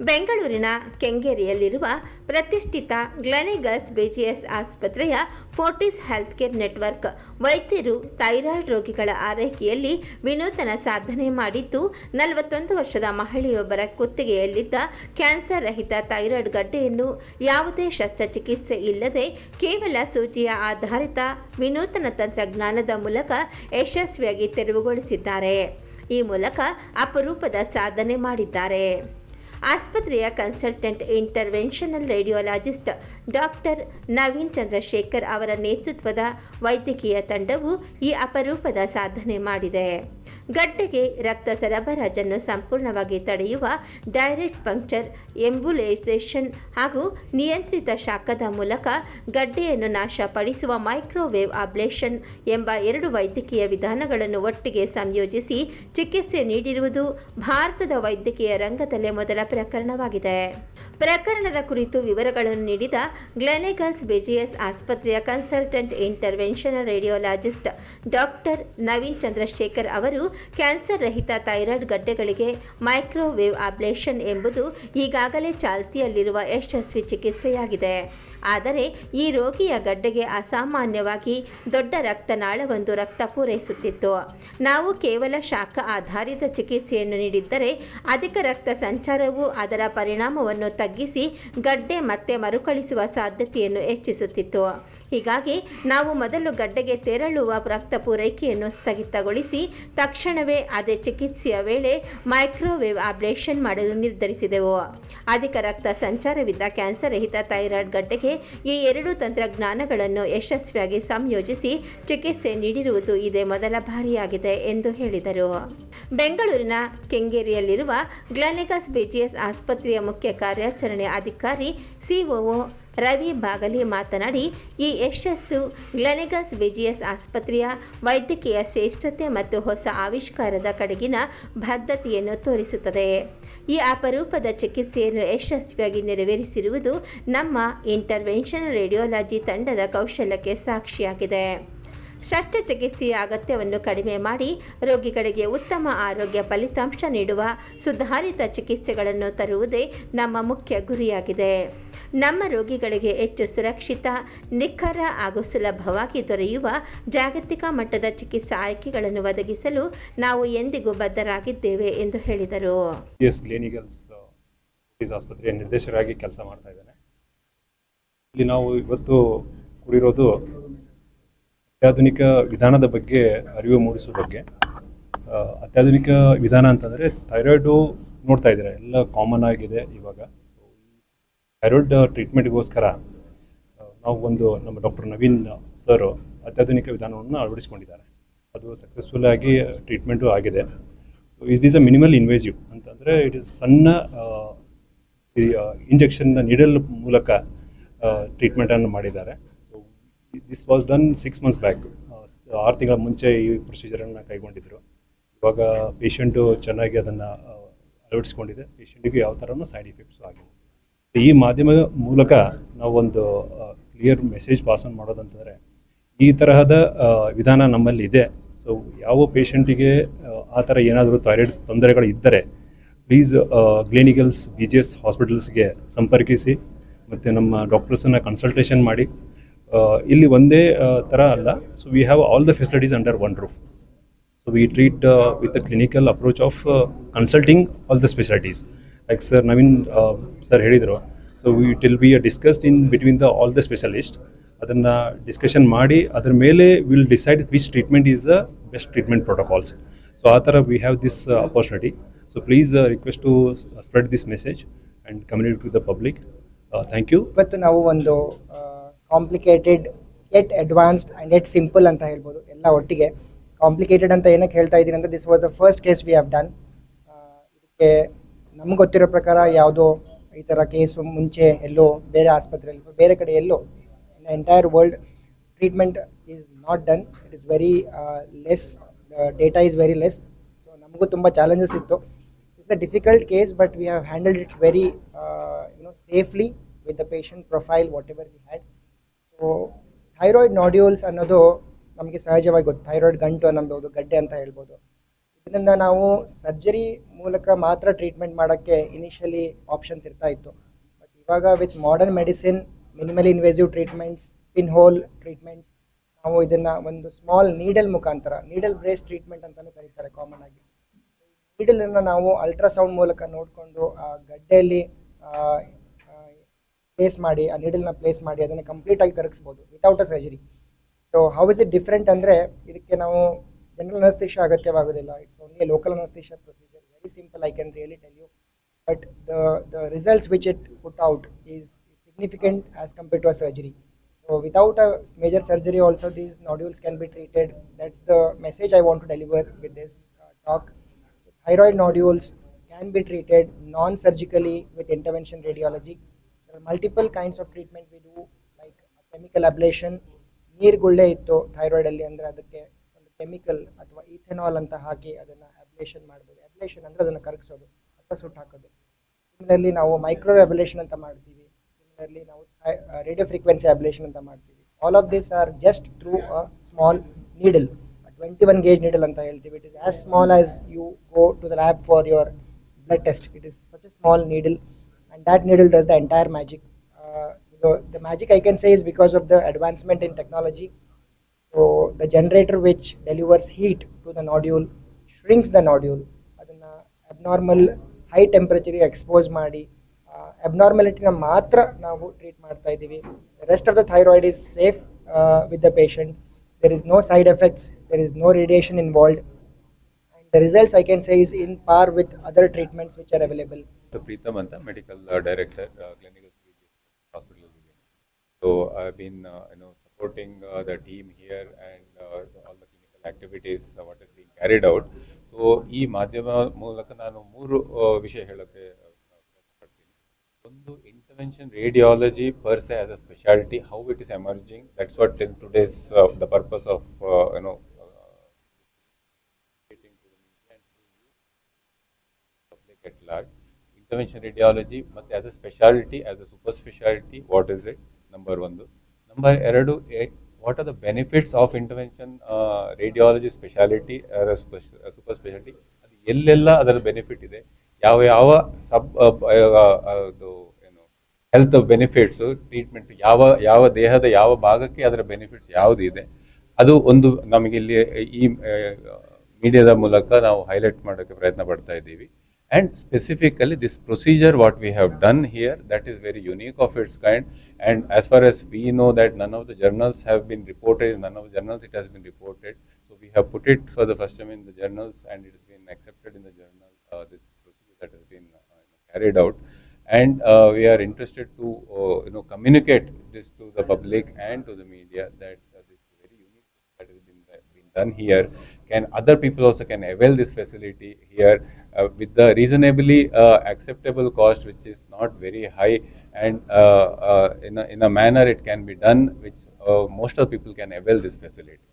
ಬೆಂಗಳೂರಿನ ಕೆಂಗೇರಿಯಲ್ಲಿರುವ ಪ್ರತಿಷ್ಠಿತ ಗ್ಲೆನಿಗಸ್ ಬಿಜಿಎಸ್ ಆಸ್ಪತ್ರೆಯ ಫೋರ್ಟಿಸ್ ಹೆಲ್ತ್ ಕೇರ್ ನೆಟ್ವರ್ಕ್ ವೈದ್ಯರು ಥೈರಾಯ್ಡ್ ರೋಗಿಗಳ ಆರೈಕೆಯಲ್ಲಿ ವಿನೂತನ ಸಾಧನೆ ಮಾಡಿದ್ದು, 41 ವರ್ಷದ ಮಹಿಳೆಯೊಬ್ಬರ ಕುತ್ತಿಗೆಯಲ್ಲಿದ್ದ ಕ್ಯಾನ್ಸರ್ ರಹಿತ ಥೈರಾಯ್ಡ್ ಗಡ್ಡೆಯನ್ನು ಯಾವುದೇ ಶಸ್ತ್ರಚಿಕಿತ್ಸೆ ಇಲ್ಲದೆ ಕೇವಲ ಸೂಜಿಯ ಆಧಾರಿತ ವಿನೂತನ ತಂತ್ರಜ್ಞಾನದ ಮೂಲಕ ಯಶಸ್ವಿಯಾಗಿ ತೆರವುಗೊಳಿಸಿದ್ದಾರೆ. ಈ ಮೂಲಕ ಅಪರೂಪದ ಸಾಧನೆ ಮಾಡಿದ್ದಾರೆ. ಆಸ್ಪತ್ರೆಯ consultant interventional radiologist doctor Naveen Chandrashekar ಅವರ ನೇತೃತ್ವದ ವೈದ್ಯಕೀಯ ತಂಡವು ಈ ಅಪರೂಪದ ಸಾಧನೆ ಮಾಡಿದೆ. ಗಡ್ಡೆಗೆ ರಕ್ತ ಸರಬರಾಜನ್ನು ಸಂಪೂರ್ಣವಾಗಿ ತಡೆಯುವ ಡೈರೆಕ್ಟ್ ಪಂಕ್ಚರ್ ಎಂಬುಲೈಸೇಷನ್ ಹಾಗೂ ನಿಯಂತ್ರಿತ ಶಾಖದ ಮೂಲಕ ಗಡ್ಡೆಯನ್ನು ನಾಶಪಡಿಸುವ ಮೈಕ್ರೋವೇವ್ ಅಬ್ಲೇಷನ್ ಎಂಬ 2 ವೈದ್ಯಕೀಯ ವಿಧಾನಗಳನ್ನು ಒಟ್ಟಿಗೆ ಸಂಯೋಜಿಸಿ ಚಿಕಿತ್ಸೆ ನೀಡಿರುವುದು ಭಾರತದ ವೈದ್ಯಕೀಯ ರಂಗದಲ್ಲೇ ಮೊದಲ ಪ್ರಕರಣವಾಗಿದೆ. ಪ್ರಕರಣದ ಕುರಿತು ವಿವರಗಳನ್ನು ನೀಡಿದ ಗ್ಲೆನಿಗಸ್ ಬಿಜಿಎಸ್ ಆಸ್ಪತ್ರೆಯ consultant interventional radiologist doctor Naveen Chandrashekar ಅವರು, ಕ್ಯಾನ್ಸರ್ ರಹಿತ ಥೈರಾಯ್ಡ್ ಗಡ್ಡೆಗಳಿಗೆ ಮೈಕ್ರೋವೇವ್ ಅಬ್ಲೇಷನ್ ಎಂಬುದು ಈಗಾಗಲೇ ಚಾಲ್ತಿಯಲ್ಲಿರುವ ಯಶಸ್ವಿ ಚಿಕಿತ್ಸೆಯಾಗಿದೆ. ಆದರೆ ಈ ರೋಗಿಯ ಗಡ್ಡೆಗೆ ಅಸಾಮಾನ್ಯವಾಗಿ ದೊಡ್ಡ ರಕ್ತನಾಳವೊಂದು ರಕ್ತ ಪೂರೈಸುತ್ತಿತ್ತು. ನಾವು ಕೇವಲ ಶಾಖ ಆಧಾರಿತ ಚಿಕಿತ್ಸೆಯನ್ನು ನೀಡಿದ್ದರೆ ಅಧಿಕ ರಕ್ತ ಸಂಚಾರವು ಅದರ ಪರಿಣಾಮವನ್ನು ತಗ್ಗಿಸಿ ಗಡ್ಡೆ ಮತ್ತೆ ಮರುಕಳಿಸುವ ಸಾಧ್ಯತೆಯನ್ನು ಹೆಚ್ಚಿಸುತ್ತಿತ್ತು. ಹೀಗಾಗಿ ನಾವು ಮೊದಲು ಗಡ್ಡೆಗೆ ತೆರಳುವ ರಕ್ತ ಪೂರೈಕೆಯನ್ನು ಸ್ಥಗಿತಗೊಳಿಸಿ ತಕ್ಷಣವೇ ಅದೇ ಚಿಕಿತ್ಸೆಯ ವೇಳೆ ಮೈಕ್ರೋವೇವ್ ಅಬ್ಲೇಷನ್ ಮಾಡಲು ನಿರ್ಧರಿಸಿದೆವು. ಅಧಿಕ ರಕ್ತ ಸಂಚಾರವಿದ್ದ ಕ್ಯಾನ್ಸರ್ ರಹಿತ ಥೈರಾಯ್ಡ್ ಗಡ್ಡೆಗೆ ಈ 2 ತಂತ್ರಜ್ಞಾನಗಳನ್ನು ಯಶಸ್ವಿಯಾಗಿ ಸಂಯೋಜಿಸಿ ಚಿಕಿತ್ಸೆ ನೀಡಿರುವುದು ಇದೇ ಮೊದಲ ಬಾರಿಯಾಗಿದೆ ಎಂದು ಹೇಳಿದರು. ಬೆಂಗಳೂರಿನ ಕೆಂಗೇರಿಯಲ್ಲಿರುವ ಗ್ಲೆನಿಗಸ್ ಬಿಜಿಎಸ್ ಆಸ್ಪತ್ರೆಯ ಮುಖ್ಯ ಕಾರ್ಯಾಚರಣೆ ಅಧಿಕಾರಿ ಸಿಒಒ ರವಿ ಬಾಗಲಿ ಮಾತನಾಡಿ, ಈ ಯಶಸ್ಸು ಗ್ಲೆನಿಗಸ್ ಬಿಜಿಎಸ್ ಆಸ್ಪತ್ರೆಯ ವೈದ್ಯಕೀಯ ಶ್ರೇಷ್ಠತೆ ಮತ್ತು ಹೊಸ ಆವಿಷ್ಕಾರದ ಕಡೆಗಿನ ಬದ್ಧತೆಯನ್ನು ತೋರಿಸುತ್ತದೆ. ಈ ಅಪರೂಪದ ಚಿಕಿತ್ಸೆಯನ್ನು ಯಶಸ್ವಿಯಾಗಿ ನೆರವೇರಿಸಿರುವುದು ನಮ್ಮ ಇಂಟರ್ವೆನ್ಷನಲ್ ರೇಡಿಯೋಲಾಜಿ ತಂಡದ ಕೌಶಲ್ಯಕ್ಕೆ ಸಾಕ್ಷಿಯಾಗಿದೆ. ಶಸ್ತ್ರಚಿಕಿತ್ಸೆಯ ಅಗತ್ಯವನ್ನು ಕಡಿಮೆ ಮಾಡಿ ರೋಗಿಗಳಿಗೆ ಉತ್ತಮ ಆರೋಗ್ಯ ಫಲಿತಾಂಶ ನೀಡುವ ಸುಧಾರಿತ ಚಿಕಿತ್ಸೆಗಳನ್ನು ತರುವುದೇ ನಮ್ಮ ಮುಖ್ಯ ಗುರಿಯಾಗಿದೆ. ನಮ್ಮ ರೋಗಿಗಳಿಗೆ ಹೆಚ್ಚು ಸುರಕ್ಷಿತ, ನಿಖರ ಹಾಗೂ ಸುಲಭವಾಗಿ ದೊರೆಯುವ ಜಾಗತಿಕ ಮಟ್ಟದ ಚಿಕಿತ್ಸಾ ಆಯ್ಕೆಗಳನ್ನು ಒದಗಿಸಲು ನಾವು ಎಂದಿಗೂ ಬದ್ಧರಾಗಿದ್ದೇವೆ ಎಂದು ಹೇಳಿದರು. ಗ್ಲೆನಿಗಸ್ ಆಸ್ಪತ್ರೆಯ ನಿರ್ದೇಶಕರಾಗಿ ಕೆಲಸ ಮಾಡ್ತಾ ಇದ್ದೇನೆ. ಇಲ್ಲಿ ನಾವು ಇವತ್ತು ಕೂಡಿರೋದು ಅತ್ಯಾಧುನಿಕ ವಿಧಾನದ ಬಗ್ಗೆ ಅರಿವು ಮೂಡಿಸೋ ಬಗ್ಗೆ. ಅತ್ಯಾಧುನಿಕ ವಿಧಾನ ಅಂತಂದರೆ ಥೈರಾಯ್ಡು ನೋಡ್ತಾ ಇದ್ದಾರೆ, ಎಲ್ಲ ಕಾಮನ್ ಆಗಿದೆ ಇವಾಗ. ಸೊ ಥೈರಾಯ್ಡ್ ಟ್ರೀಟ್ಮೆಂಟ್ಗೋಸ್ಕರ ನಾವು ನಮ್ಮ ಡಾಕ್ಟರ್ ನವೀನ್ ಸರ್ ಅತ್ಯಾಧುನಿಕ ವಿಧಾನವನ್ನು ಅಳವಡಿಸ್ಕೊಂಡಿದ್ದಾರೆ. ಅದು ಸಕ್ಸಸ್ಫುಲ್ ಆಗಿ ಟ್ರೀಟ್ಮೆಂಟು ಆಗಿದೆ. So it is a minimal invasive ಅಂತಂದರೆ ಇಟ್ ಈಸ್ ಸಣ್ಣ ಇಂಜೆಕ್ಷನ್ ನೀಡಲ್ ಮೂಲಕ ಟ್ರೀಟ್ಮೆಂಟನ್ನು ಮಾಡಿದ್ದಾರೆ. This was done 6 months back. 6 ತಿಂಗಳ ಮುಂಚೆ ಈ ಪ್ರೊಸೀಜರನ್ನು ಕೈಗೊಂಡಿದ್ದರು. ಇವಾಗ ಪೇಷಂಟು ಚೆನ್ನಾಗಿ ಅದನ್ನು ಅಳವಡಿಸ್ಕೊಂಡಿದೆ. ಪೇಷಂಟಿಗೆ ಯಾವ ಥರನೂ ಸೈಡ್ ಎಫೆಕ್ಟ್ಸು ಆಗಿದೆ. ಈ ಮಾಧ್ಯಮದ ಮೂಲಕ ನಾವು ಒಂದು ಕ್ಲಿಯರ್ ಮೆಸೇಜ್ ಪಾಸ್ ಆನ್ ಮಾಡೋದಂತಂದರೆ, ಈ ತರಹದ ವಿಧಾನ ನಮ್ಮಲ್ಲಿ ಇದೆ. ಸೊ ಯಾವ ಪೇಷಂಟಿಗೆ ಆ ಥರ ಏನಾದರೂ ಥೈರಾಯ್ಡ್ ತೊಂದರೆಗಳು ಇದ್ದರೆ ಪ್ಲೀಸ್ ಗ್ಲೆನಿಗಸ್ ಬಿಜಿಎಸ್ ಹಾಸ್ಪಿಟಲ್ಸ್ಗೆ ಸಂಪರ್ಕಿಸಿ ಮತ್ತು ನಮ್ಮ ಡಾಕ್ಟರ್ಸನ್ನು ಕನ್ಸಲ್ಟೇಷನ್ ಮಾಡಿ. ಇಲ್ಲಿ ಒಂದೇ ಥರ ಅಲ್ಲ. So we have all the facilities under one roof. So we treat with the clinical approach of consulting all the specialities. Like sir Naveen sir ಹೇಳಿದರು. So it will be discussed in between all the specialist. ಅದನ್ನು discussion ಮಾಡಿ ಅದರ ಮೇಲೆ will decide which treatment is the best treatment protocols. So ಆ ಥರ we have this opportunity. So please request to spread this message and communicate to the public. Thank you. ಇವತ್ತು ನಾವು ಒಂದು complicated at advanced and at simple ಅಂತ ಹೇಳ್ಬೋದು, ಎಲ್ಲ ಒಟ್ಟಿಗೆ. Complicated ಅಂತ ಏನಕ್ಕೆ ಹೇಳ್ತಾ ಇದ್ದೀನಿ ಅಂದರೆ, this was the first case we have done. ಇದಕ್ಕೆ ನಮ್ಗೆ ಗೊತ್ತಿರೋ ಪ್ರಕಾರ ಯಾವುದೋ ಈ ಥರ ಕೇಸು ಮುಂಚೆ ಎಲ್ಲೋ ಬೇರೆ ಆಸ್ಪತ್ರೆಯಲ್ಲಿ ಬೇರೆ ಕಡೆ ಎಲ್ಲೋ in the entire world treatment is not done. It is very less, data is very less. So ನಮಗೂ ತುಂಬ ಚಾಲೆಂಜಸ್ ಇತ್ತು. It's a difficult case, but we have handled it very safely with the patient profile whatever we had. So thyroid nodules ಅನ್ನೋದು ನಮಗೆ ಸಹಜವಾಗಿ ಗೊತ್ತು. Thyroid ಗಂಟು ಅನ್ನೋದು ಗಡ್ಡೆ ಅಂತ ಹೇಳ್ಬೋದು. ಇದರಿಂದ ನಾವು ಸರ್ಜರಿ ಮೂಲಕ ಮಾತ್ರ ಟ್ರೀಟ್ಮೆಂಟ್ ಮಾಡೋಕ್ಕೆ ಇನಿಷಿಯಲಿ ಆಪ್ಷನ್ಸ್ ಇರ್ತಾ ಇತ್ತು. ಬಟ್ ಇವಾಗ with modern medicine, minimally invasive treatments, pin hole treatments, ನಾವು ಇದನ್ನು ಒಂದು ಸ್ಮಾಲ್ ನೀಡಲ್ ಮುಖಾಂತರ, ನೀಡಲ್ ಬ್ರೇಸ್ ಟ್ರೀಟ್ಮೆಂಟ್ ಅಂತಲೂ ಕರೀತಾರೆ ಕಾಮನ್ ಆಗಿ. ನೀಡಲನ್ನು ನಾವು ಅಲ್ಟ್ರಾಸೌಂಡ್ ಮೂಲಕ ನೋಡಿಕೊಂಡು ಆ ಗಡ್ಡೆಯಲ್ಲಿ ಪ್ಲೇಸ್ ಮಾಡಿ, ಆ ನೀಡಲ್ನ ಪ್ಲೇಸ್ ಮಾಡಿ ಅದನ್ನು ಕಂಪ್ಲೀಟಾಗಿ ಕರಗಿಸ್ಬೋದು without a surgery. So how is it different ಅಂದರೆ, ಇದಕ್ಕೆ ನಾವು ಜನರಲ್ ಅನಸ್ತೇಷಿಯಾ ಅಗತ್ಯವಾಗೋದಿಲ್ಲ. It's only local anaesthesia procedure, very simple, I can really tell you. But the results which it put out is significant as compared to a surgery. So without a major surgery also these nodules can be treated. That's the message I want to deliver with this talk. So thyroid nodules can be treated non-surgically with intervention radiology. There are multiple kinds of treatment we do, like chemical ablation. ನೀರುಗುಳ್ಳೆ ಇತ್ತು thyroid ಅಲ್ಲಿ ಅಂದರೆ ಅದಕ್ಕೆ ಒಂದು chemical ಅಥವಾ ಈಥೆನಾಲ್ ಅಂತ ಹಾಕಿ ಅದನ್ನು ablation ಮಾಡ್ಬೋದು. Ablation ಅಂದರೆ ಅದನ್ನು ಕರಗಿಸೋದು ಅಥವಾ ಸುಟ್ಟು ಹಾಕೋದು. ಸಿಮಿಲರ್ಲಿ ನಾವು ಮೈಕ್ರೋವೇವ್ ಅಬ್ಲೇಷನ್ ಅಂತ ಮಾಡ್ತೀವಿ. ಸಿಮಿಲರ್ಲಿ ನಾವು ರೇಡಿಯೋ ಫ್ರೀಕ್ವೆನ್ಸಿ ಅಬ್ಲೇಷನ್ ಅಂತ ಮಾಡ್ತೀವಿ. All of this are just through a small needle, 21 gauge needle ಅಂತ ಹೇಳ್ತೀವಿ. It is as small as you go to the lab for your blood test. It is such a small needle, and that needle does the entire magic. So the magic I can say is because of the advancement in technology. So the generator which delivers heat to the nodule shrinks the nodule. ಅದನ್ನು abnormal high temperature expose ಮಾಡಿ abnormality ಮಾತ್ರ ನಾವು treat ಮಾಡ್ತಾ ಇದ್ದೀವಿ. The rest of the thyroid is safe with the patient. There is no side effects, there is no radiation involved. The results I can say is in par with other treatments which are available. Preetham Anta, medical director, clinical hospital. So I've been supporting the team here and all the clinical activities what is being carried out. So ಈ ಮಾಧ್ಯಮ ಮೂಲಕ ನಾನು ಮೂರು ವಿಷಯ ಹೇಳಕ್ಕೆ ಪಡ್ತೀನಿ. ಒಂದು, intervention radiology per ಸೆ as a speciality, how it is emerging. That's what in today's the purpose of at large. Intervention radiology ಮತ್ತೆ as a specialty, as a super specialty, what is it? Number 1. Number 2, what are the benefits of intervention radiology specialty or a super specialty? ಅದು ಎಲ್ಲೆಲ್ಲ ಅದರ benefit ಇದೆ, ಯಾವ ಸಬ್ health benefits, treatment ಯಾವ ದೇಹದ ಯಾವ ಭಾಗಕ್ಕೆ ಅದರ ಬೆನಿಫಿಟ್ಸ್ ಯಾವುದು ಇದೆ, ಅದು ಒಂದು ನಮಗೆ ಇಲ್ಲಿ ಈ ಮೀಡಿಯಾದ ಮೂಲಕ ನಾವು ಹೈಲೈಟ್ ಮಾಡೋಕ್ಕೆ ಪ್ರಯತ್ನ ಪಡ್ತಾ ಇದ್ದೀವಿ. And specifically this procedure what we have done here, that is very unique of its kind, and as far as we know that none of the journals have been reported, in none of the journals it has been reported. So we have put it for the first time in the journals and it has been accepted in the journal, this procedure that has been carried out. And we are interested to communicate this to the public and to the media that this very unique that has been done here. Can other people also can avail this facility here with the reasonably acceptable cost, which is not very high, and in a manner it can be done which most of the people can avail this facility.